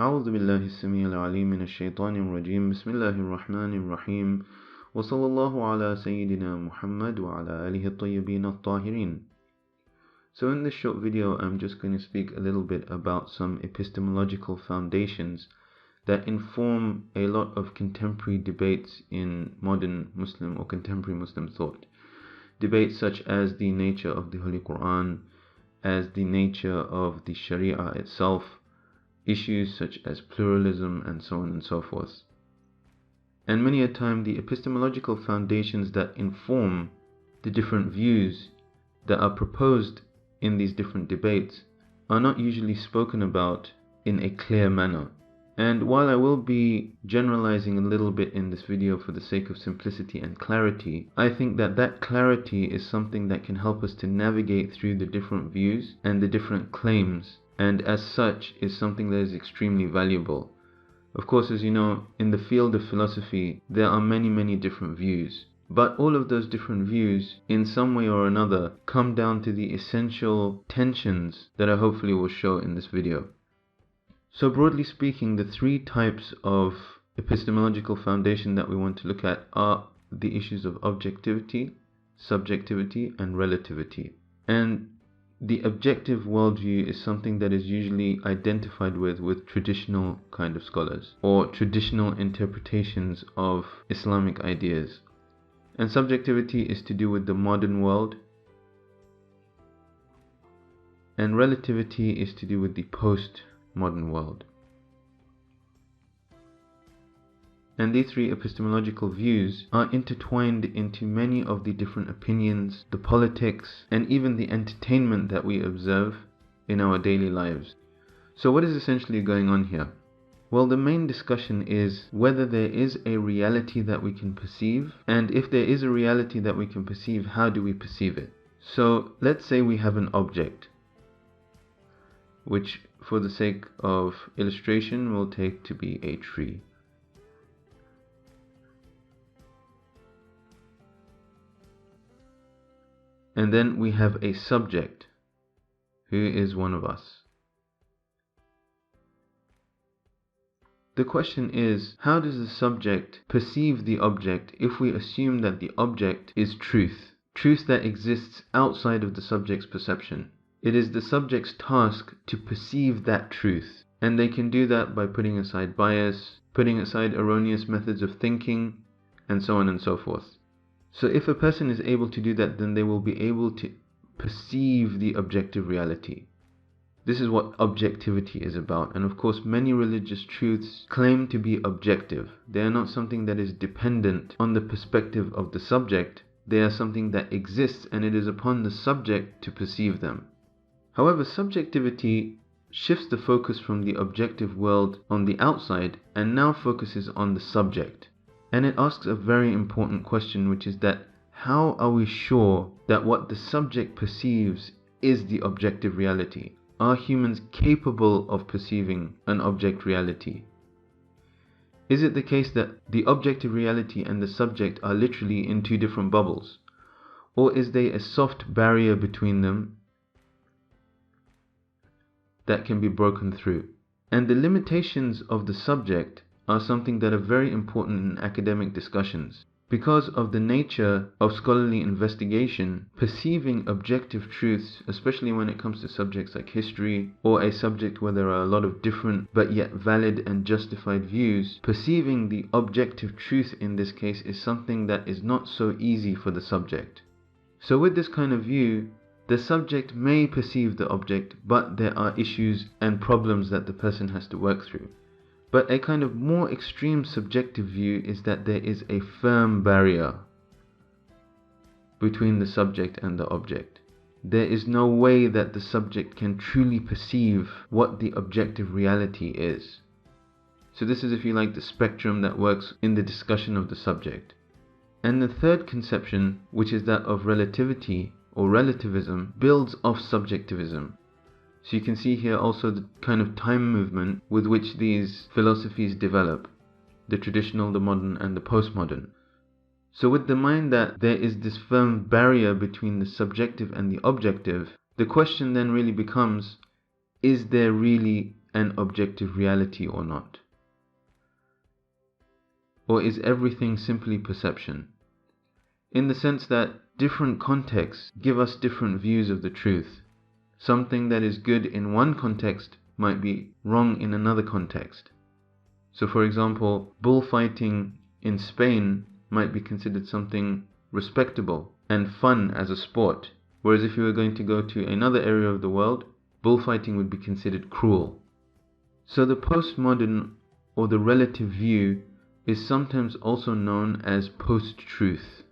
أعوذ بالله السميع العليم من الشيطان الرجيم بسم الله الرحمن الرحيم وصلى الله على سيدنا محمد وعلى آله الطيبين الطاهرين. So in this short video I'm just going to speak a little bit about some epistemological foundations that inform a lot of contemporary debates in modern Muslim or contemporary Muslim thought. Debates such as the nature of the Holy Quran, as the nature of the Sharia itself, issues such as pluralism and so on and so forth. And many a time the epistemological foundations that inform the different views that are proposed in these different debates are not usually spoken about in a clear manner. And while I will be generalizing a little bit in this video for the sake of simplicity and clarity, I think that that clarity is something that can help us to navigate through the different views and the different claims, and as such is something that is extremely valuable. Of course, as you know, in the field of philosophy there are many different views, but all of those different views in some way or another come down to the essential tensions that I hopefully will show in this video. So broadly speaking, the three types of epistemological foundation that we want to look at are the issues of objectivity, subjectivity, and relativity. And the objective worldview is something that is usually identified with traditional kind of scholars or traditional interpretations of Islamic ideas. And subjectivity is to do with the modern world, and relativity is to do with the post-modern world. And these three epistemological views are intertwined into many of the different opinions, the politics, and even the entertainment that we observe in our daily lives. So what is essentially going on here? Well, the main discussion is whether there is a reality that we can perceive, and if there is a reality that we can perceive, how do we perceive it? So let's say we have an object, which for the sake of illustration we'll take to be a tree. And then we have a subject, who is one of us. The question is, how does the subject perceive the object if we assume that the object is truth that exists outside of the subject's perception? It is the subject's task to perceive that truth, and they can do that by putting aside bias, putting aside erroneous methods of thinking, and so on and so forth. So if a person is able to do that, then they will be able to perceive the objective reality. This is what objectivity is about. And of course, many religious truths claim to be objective. They are not something that is dependent on the perspective of the subject. They are something that exists, and it is upon the subject to perceive them. However, subjectivity shifts the focus from the objective world on the outside and now focuses on the subject. And it asks a very important question, which is that how are we sure that what the subject perceives is the objective reality? Are humans capable of perceiving an object reality? Is it the case that the objective reality and the subject are literally in two different bubbles? Or is there a soft barrier between them that can be broken through? And the limitations of the subject are something that are very important in academic discussions. Because of the nature of scholarly investigation, perceiving objective truths, especially when it comes to subjects like history, or a subject where there are a lot of different but yet valid and justified views, perceiving the objective truth in this case is something that is not so easy for the subject. So with this kind of view, the subject may perceive the object, but there are issues and problems that the person has to work through. But a kind of more extreme subjective view is that there is a firm barrier between the subject and the object. There is no way that the subject can truly perceive what the objective reality is. So this is, if you like, the spectrum that works in the discussion of the subject. And the third conception, which is that of relativity or relativism, builds off subjectivism. So you can see here also the kind of time movement with which these philosophies develop, the traditional, the modern, and the postmodern. So with the mind that there is this firm barrier between the subjective and the objective, the question then really becomes, is there really an objective reality or not? Or is everything simply perception? In the sense that different contexts give us different views of the truth. Something that is good in one context might be wrong in another context. So for example, bullfighting in Spain might be considered something respectable and fun as a sport, whereas if you were going to go to another area of the world, bullfighting would be considered cruel. So the postmodern or the relative view is sometimes also known as post-truth.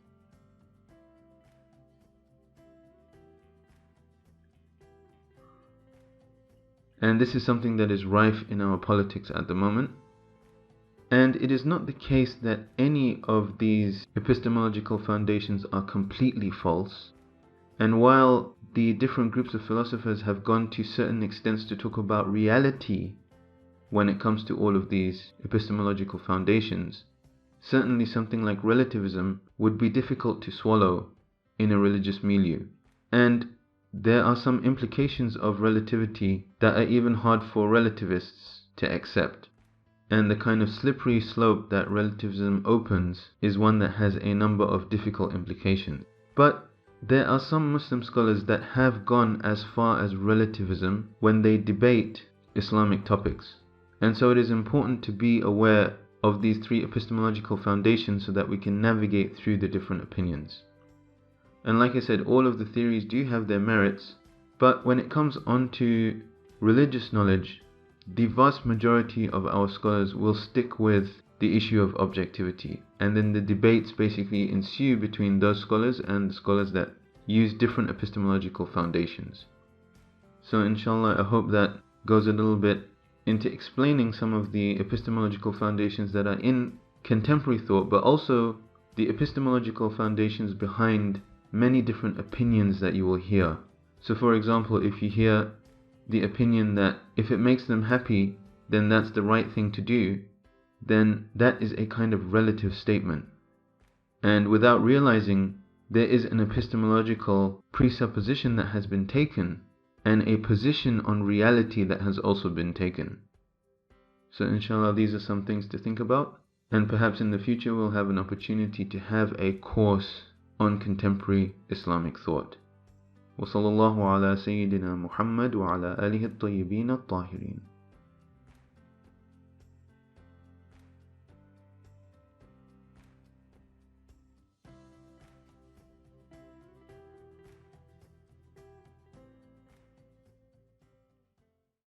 And this is something that is rife in our politics at the moment. And it is not the case that any of these epistemological foundations are completely false. And while the different groups of philosophers have gone to certain extents to talk about reality when it comes to all of these epistemological foundations, certainly something like relativism would be difficult to swallow in a religious milieu. And there are some implications of relativity that are even hard for relativists to accept. And the kind of slippery slope that relativism opens is one that has a number of difficult implications. But there are some Muslim scholars that have gone as far as relativism when they debate Islamic topics. And so it is important to be aware of these three epistemological foundations so that we can navigate through the different opinions. And like I said, all of the theories do have their merits, but when it comes on to religious knowledge, the vast majority of our scholars will stick with the issue of objectivity, and then the debates basically ensue between those scholars and the scholars that use different epistemological foundations. So inshallah, I hope that goes a little bit into explaining some of the epistemological foundations that are in contemporary thought, but also the epistemological foundations behind many different opinions that you will hear. So for example, if you hear the opinion that if it makes them happy, then that's the right thing to do, then that is a kind of relative statement. And without realizing, there is an epistemological presupposition that has been taken, and a position on reality that has also been taken. So inshallah, these are some things to think about, and perhaps in the future we'll have an opportunity to have a course on contemporary Islamic thought. وصلى الله على سيدنا محمد وعلى آله الطيبين الطاهرين.